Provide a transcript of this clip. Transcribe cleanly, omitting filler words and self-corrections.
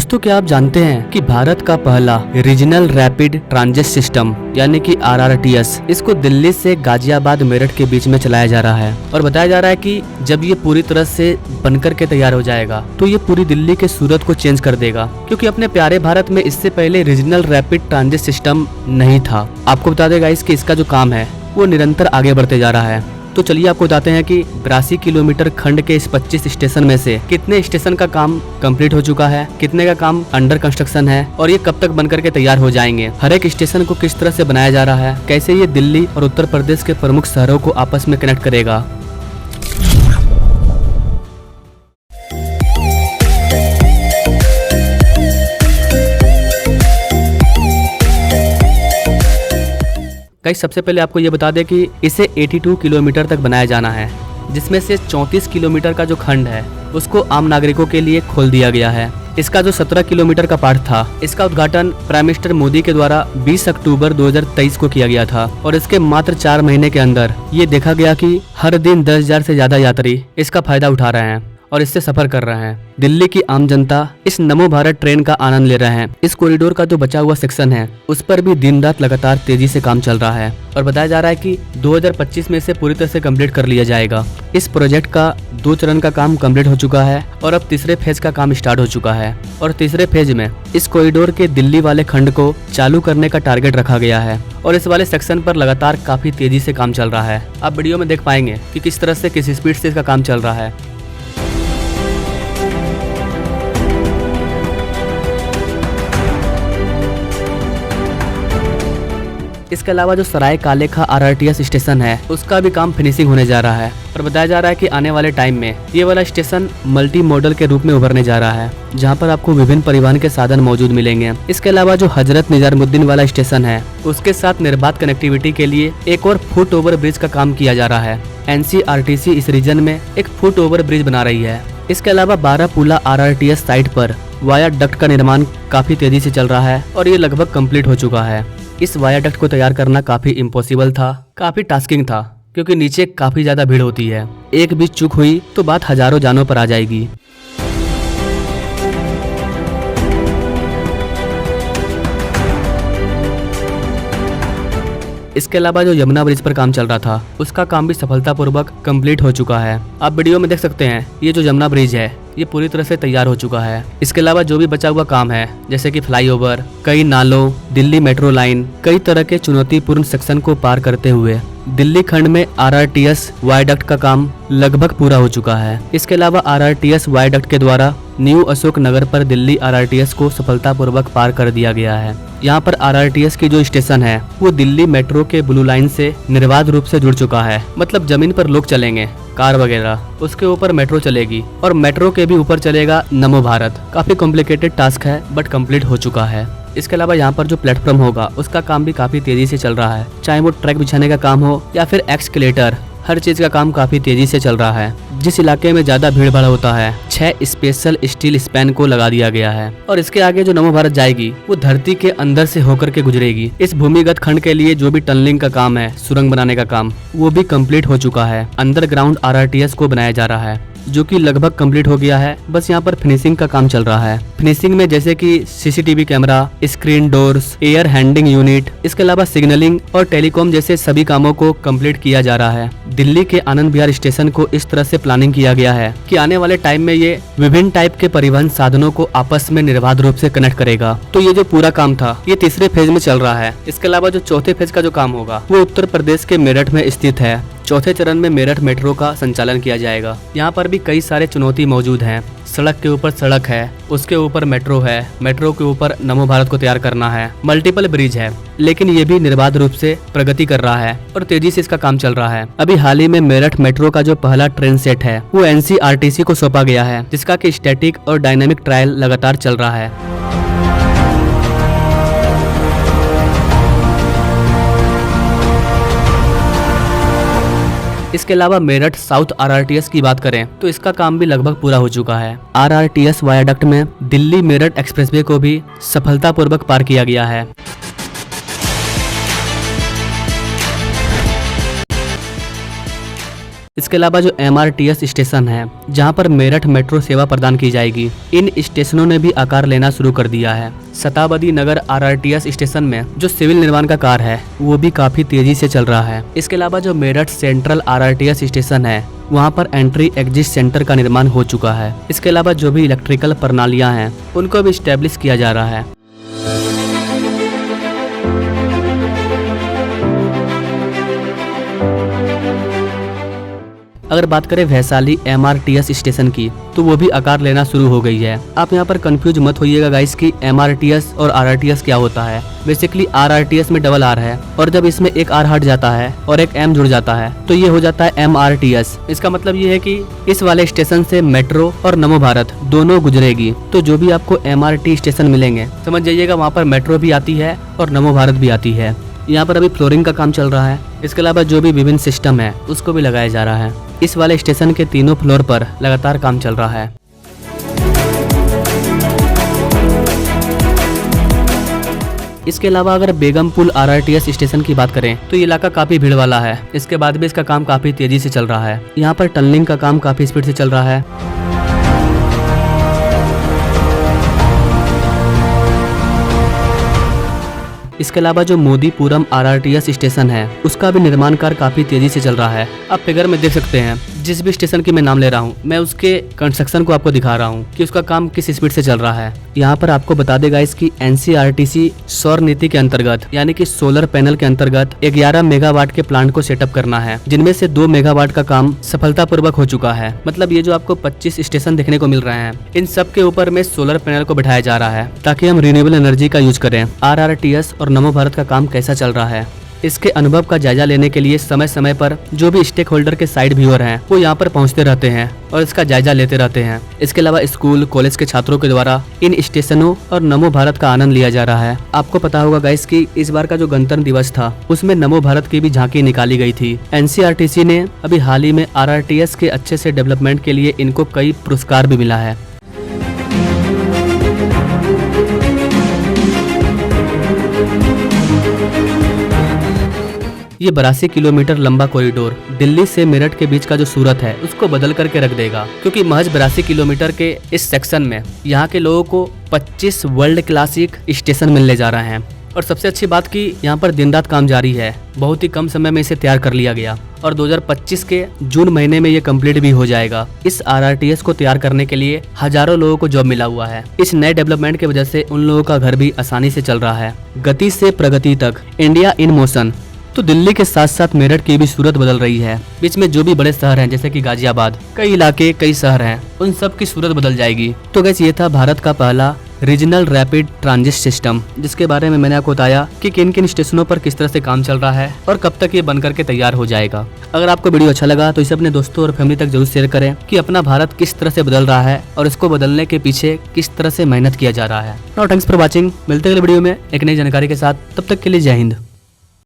दोस्तों, क्या आप जानते हैं कि भारत का पहला रीजनल रैपिड ट्रांजिट सिस्टम यानी कि RRTS इसको दिल्ली से गाजियाबाद मेरठ के बीच में चलाया जा रहा है और बताया जा रहा है कि जब ये पूरी तरह से बनकर के तैयार हो जाएगा तो ये पूरी दिल्ली के सूरत को चेंज कर देगा, क्योंकि अपने प्यारे भारत में इससे पहले रीजनल रैपिड ट्रांजिट सिस्टम नहीं था। आपको बता देगा इसके इसका जो काम है वो निरंतर आगे बढ़ते जा रहा है। तो चलिए आपको बताते हैं कि 82 किलोमीटर खंड के इस 25 स्टेशन में से कितने स्टेशन का काम कंप्लीट हो चुका है, कितने का काम अंडर कंस्ट्रक्शन है और ये कब तक बनकर के तैयार हो जाएंगे। हर एक स्टेशन को किस तरह से बनाया जा रहा है, कैसे ये दिल्ली और उत्तर प्रदेश के प्रमुख शहरों को आपस में कनेक्ट करेगा। गाइस, सबसे पहले आपको ये बता दें कि इसे 82 किलोमीटर तक बनाया जाना है, जिसमें से 34 किलोमीटर का जो खंड है उसको आम नागरिकों के लिए खोल दिया गया है। इसका जो 17 किलोमीटर का पार्ट था, इसका उद्घाटन प्राइम मिनिस्टर मोदी के द्वारा 20 अक्टूबर 2023 को किया गया था और इसके मात्र 4 महीने के अंदर ये देखा गया कि हर दिन 10,000 से ज्यादा यात्री इसका फायदा उठा रहे हैं और इससे सफर कर रहे हैं। दिल्ली की आम जनता इस नमो भारत ट्रेन का आनंद ले रहे हैं। इस कॉरिडोर का जो बचा हुआ सेक्शन है उस पर भी दिन रात लगातार तेजी से काम चल रहा है और बताया जा रहा है कि 2025 में इसे पूरी तरह से कंप्लीट कर लिया जाएगा। इस प्रोजेक्ट का 2 चरण का काम कंप्लीट हो चुका है और अब तीसरे फेज का काम स्टार्ट हो चुका है और तीसरे फेज में इस कॉरिडोर के दिल्ली वाले खंड को चालू करने का टारगेट रखा गया है और इस वाले सेक्शन पर लगातार काफी तेजी से काम चल रहा है। आप वीडियो में देख पाएंगे कि किस तरह से किस स्पीड से इसका काम चल रहा है। इसके अलावा जो सराय काले खा RRTS स्टेशन है उसका भी काम फिनिशिंग होने जा रहा है और बताया जा रहा है कि आने वाले टाइम में ये वाला स्टेशन मल्टी मॉडल के रूप में उभरने जा रहा है, जहां पर आपको विभिन्न परिवहन के साधन मौजूद मिलेंगे। इसके अलावा जो हजरत निजामुद्दीन वाला स्टेशन है उसके साथ निर्बाध कनेक्टिविटी के लिए एक और फुट ओवर ब्रिज का काम किया जा रहा है। NCRTC इस रीजन में एक फुट ओवर ब्रिज बना रही है। इसके अलावा बारापुला RRTS साइट पर वाया डक्ट का निर्माण काफी तेजी से चल रहा है और ये लगभग कंप्लीट हो चुका है। इस वायाडक्ट को तैयार करना काफी इम्पॉसिबल था, काफी टास्किंग था, क्योंकि नीचे काफी ज्यादा भीड़ होती है। एक भी चूक हुई तो बात हजारों जानों पर आ जाएगी। इसके अलावा जो यमुना ब्रिज पर काम चल रहा था उसका काम भी सफलतापूर्वक कंप्लीट हो चुका है। आप वीडियो में देख सकते हैं ये जो यमुना ब्रिज है ये पूरी तरह से तैयार हो चुका है। इसके अलावा जो भी बचा हुआ काम है जैसे कि फ्लाईओवर, कई नालों, दिल्ली मेट्रो लाइन, कई तरह के चुनौतीपूर्ण सेक्शन को पार करते हुए दिल्ली खंड में RRTS वायडक्ट का काम लगभग पूरा हो चुका है। इसके अलावा RRTS वायडक्ट के द्वारा न्यू अशोक नगर पर दिल्ली RRTS को सफलतापूर्वक पार कर दिया गया है। यहाँ पर RRTS की जो स्टेशन है वो दिल्ली मेट्रो के ब्लू लाइन से निर्बाध रूप से जुड़ चुका है। मतलब जमीन पर लोग चलेंगे, कार वगैरह, उसके ऊपर मेट्रो चलेगी और मेट्रो के भी ऊपर चलेगा नमो भारत। काफी कॉम्प्लिकेटेड टास्क है बट कंप्लीट हो चुका है। इसके अलावा यहाँ पर जो प्लेटफॉर्म होगा उसका काम भी काफी तेजी से चल रहा है, चाहे वो ट्रैक बिछाने का काम हो या फिर एक्सकेलेटर, हर चीज का काम काफी तेजी से चल रहा है। जिस इलाके में ज्यादा भीड़ भाड़ होता है 6 स्पेशल स्टील स्पैन को लगा दिया गया है और इसके आगे जो नमो भारत जाएगी वो धरती के अंदर से होकर के गुजरेगी। इस भूमिगत खंड के लिए जो भी टनलिंग का काम है, सुरंग बनाने का काम, वो भी कंप्लीट हो चुका है। अंडरग्राउंड RRTS को बनाया जा रहा है जो कि लगभग कंप्लीट हो गया है। बस यहाँ पर फिनिशिंग का काम चल रहा है। फिनिशिंग में जैसे कि CCTV camera, screen doors, air handling unit, इसके अलावा सिग्नलिंग और टेलीकॉम जैसे सभी कामों को कंप्लीट किया जा रहा है। दिल्ली के आनंद विहार स्टेशन को इस तरह से प्लानिंग किया गया है कि आने वाले टाइम में ये विभिन्न टाइप के परिवहन साधनों को आपस में निर्बाध रूप से कनेक्ट करेगा। तो ये जो पूरा काम था ये तीसरे फेज में चल रहा है। इसके अलावा जो चौथे फेज का जो काम होगा वो उत्तर प्रदेश के मेरठ में स्थित है। चौथे चरण में मेरठ मेट्रो का संचालन किया जाएगा। यहाँ पर भी कई सारे चुनौती मौजूद हैं। सड़क के ऊपर सड़क है, उसके ऊपर मेट्रो है, मेट्रो के ऊपर नमो भारत को तैयार करना है, मल्टीपल ब्रिज है, लेकिन ये भी निर्बाध रूप से प्रगति कर रहा है और तेजी से इसका काम चल रहा है। अभी हाल ही में मेरठ मेट्रो का जो पहला ट्रेन सेट है वो NCRTC को सौंपा गया है, जिसका कि स्टैटिक और डायनेमिक ट्रायल लगातार चल रहा है। इसके अलावा मेरठ साउथ RRTS की बात करें तो इसका काम भी लगभग पूरा हो चुका है। RRTS वायाडक्ट में दिल्ली मेरठ एक्सप्रेसवे को भी सफलतापूर्वक पार किया गया है। इसके अलावा जो MRTS स्टेशन है जहां पर मेरठ मेट्रो सेवा प्रदान की जाएगी, इन स्टेशनों ने भी आकार लेना शुरू कर दिया है। शताब्दी नगर RRTS स्टेशन में जो सिविल निर्माण का कार्य है वो भी काफी तेजी से चल रहा है। इसके अलावा जो मेरठ सेंट्रल RRTS स्टेशन है वहाँ पर एंट्री एग्जिट सेंटर का निर्माण हो चुका है। इसके अलावा जो भी इलेक्ट्रिकल प्रणालियाँ हैं उनको भी स्टैब्लिश किया जा रहा है। अगर बात करें वैशाली MRTS स्टेशन की तो वो भी आकार लेना शुरू हो गई है। आप यहाँ पर कंफ्यूज मत होइएगा गाइस कि MRTS और RRTS क्या होता है। बेसिकली RRTS में डबल R है और जब इसमें एक R हट जाता है और एक M जुड़ जाता है तो ये हो जाता है MRTS। इसका मतलब ये है कि इस वाले स्टेशन से मेट्रो और नमो भारत दोनों गुजरेगी। तो जो भी आपको MRT स्टेशन मिलेंगे समझ जाइएगा वहाँ पर मेट्रो भी आती है और नमो भारत भी आती है। यहाँ पर अभी फ्लोरिंग का काम चल रहा है। इसके अलावा जो भी विभिन्न सिस्टम है उसको भी लगाया जा रहा है। इस वाले स्टेशन के तीनों फ्लोर पर लगातार काम चल रहा है। इसके अलावा अगर बेगमपुल RRTS स्टेशन की बात करें तो ये इलाका काफी भीड़ वाला है। इसके बाद भी इसका काम काफी तेजी से चल रहा है। यहाँ पर टनलिंग का काम काफी स्पीड से चल रहा है। इसके अलावा जो मोदीपुरम RRTS स्टेशन है उसका भी निर्माण कार्य काफी तेजी से चल रहा है। आप फिगर में देख सकते हैं जिस भी स्टेशन की मैं नाम ले रहा हूँ मैं उसके कंस्ट्रक्शन को आपको दिखा रहा हूँ कि उसका काम किस स्पीड से चल रहा है। यहाँ पर आपको बता देगा इसकी NCRTC सौर नीति के अंतर्गत यानी कि सोलर पैनल के अंतर्गत 11 मेगावाट के प्लांट को सेटअप करना है, जिनमें से 2 मेगावाट का काम सफलतापूर्वक हो चुका है। मतलब ये जो आपको 25 स्टेशन देखने को मिल रहे हैं इन सब के ऊपर में सोलर पैनल को बिठाया जा रहा है ताकि हम रिन्यूएबल एनर्जी का यूज करें। RRTS और नमो भारत का काम कैसा चल रहा है इसके अनुभव का जायजा लेने के लिए समय समय पर जो भी स्टेक होल्डर के साइड व्यूअर हैं वो यहाँ पर पहुँचते रहते हैं और इसका जायजा लेते रहते हैं। इसके अलावा स्कूल कॉलेज के छात्रों के द्वारा इन स्टेशनों और नमो भारत का आनंद लिया जा रहा है। आपको पता होगा गाइस कि इस बार का जो गणतंत्र दिवस था उसमें नमो भारत की भी झांकी निकाली गई थी। NCRTC ने अभी हाल ही में RRTS के अच्छे से डेवलपमेंट के लिए इनको कई पुरस्कार भी मिला है। ये 82 किलोमीटर लंबा कॉरिडोर दिल्ली से मेरठ के बीच का जो सूरत है उसको बदल करके रख देगा, क्योंकि महज 82 किलोमीटर के इस सेक्शन में यहाँ के लोगों को 25 वर्ल्ड क्लासिक स्टेशन मिलने जा रहे हैं। और सबसे अच्छी बात कि यहाँ पर दिन रात काम जारी है। बहुत ही कम समय में इसे तैयार कर लिया गया और 2025 के जून महीने में ये कंप्लीट भी हो जाएगा। इस RRTS को तैयार करने के लिए हजारों लोगों को जॉब मिला हुआ है। इस नए डेवलपमेंट की वजह से उन लोगों का घर भी आसानी से चल रहा है। गति से प्रगति तक, इंडिया इन मोशन। तो दिल्ली के साथ साथ मेरठ की भी सूरत बदल रही है। बीच में जो भी बड़े शहर हैं जैसे कि गाजियाबाद, कई इलाके कई शहर हैं, उन सब की सूरत बदल जाएगी। तो गैस ये था भारत का पहला रीजनल रैपिड ट्रांजिट सिस्टम, जिसके बारे में मैंने आपको बताया कि किन किन स्टेशनों पर किस तरह से काम चल रहा है और कब तक ये बन करके तैयार हो जाएगा। अगर आपको वीडियो अच्छा लगा तो इसे अपने दोस्तों और फैमिली तक जरूर शेयर करें कि अपना भारत किस तरह से बदल रहा है और इसको बदलने के पीछे किस तरह से मेहनत किया जा रहा है। Now thanks for watching. मिलते हैं अगले वीडियो में एक नई जानकारी के साथ। तब तक के लिए जय हिंद।